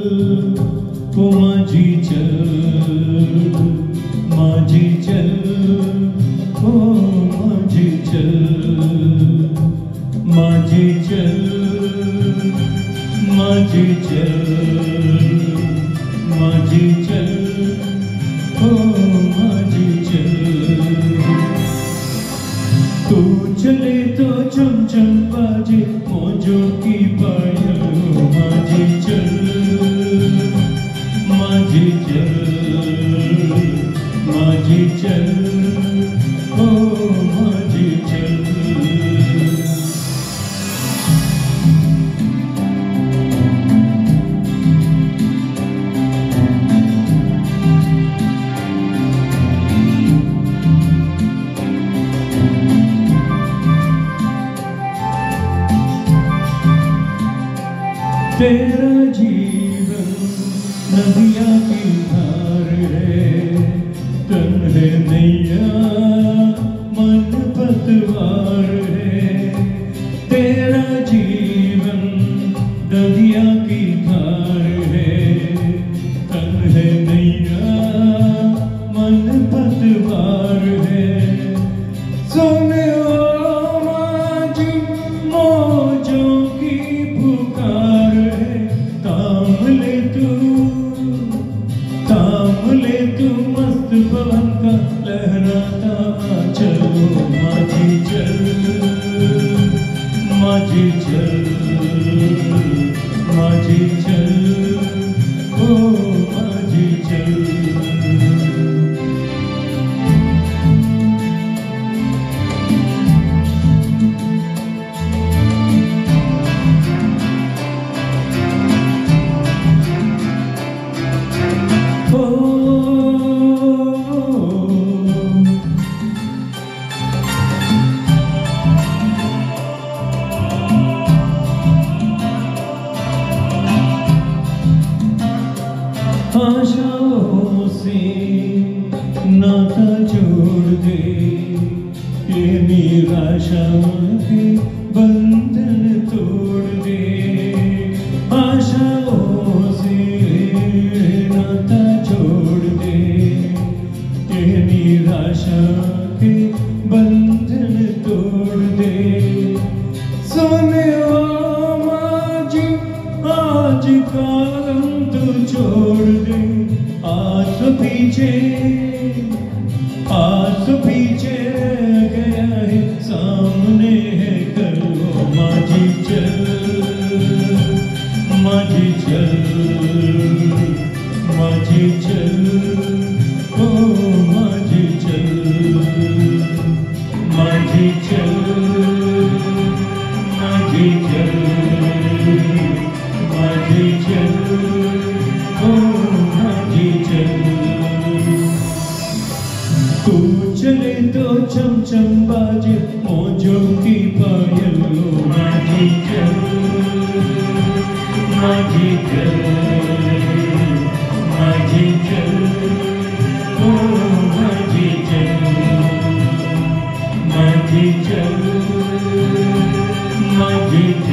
ओ माझी चल, माझी चल, ओ माझी चल, माझी चल, माझी चल, माझी चल, ओ माझी चल। तू चले तो चमचम बाजे मौजों की पायल, माझी चल, माझी चल, माझी चल, ओ माझी चल। तेरा जीवन नदिया की धार है, तन है नैया मन पतवार है। तेरा जीवन नदिया की धार है, तन है नैया मन पतवार है। सोने माझी मौजों की पुकार है, थाम ले तू मस्त पवन का लहराता चलो, माझी चल, माझी चल, माझी चल, ओ माझी चल। आशाओं से नाता जोड़ दे, ये निराशा के बंधन तोड़ दे। आशाओं से नाता जोड़ दे, ये निराशा के बंधन तोड़ दे। सोने माझी आज का गम तू छोड़ दे, आज तो पीछे गया है, सामने है कल, माझी चल, माझी चल, माझी चल, ओ माझी चल, माझी चल, माझी चल, माझी चल, ओ माझी चल। तू चले तो चमचम बाजे मौजों की पायल, माझी चल, माझी चल, माझी चल, ओ माझी चल, माझी चल, माझी चल।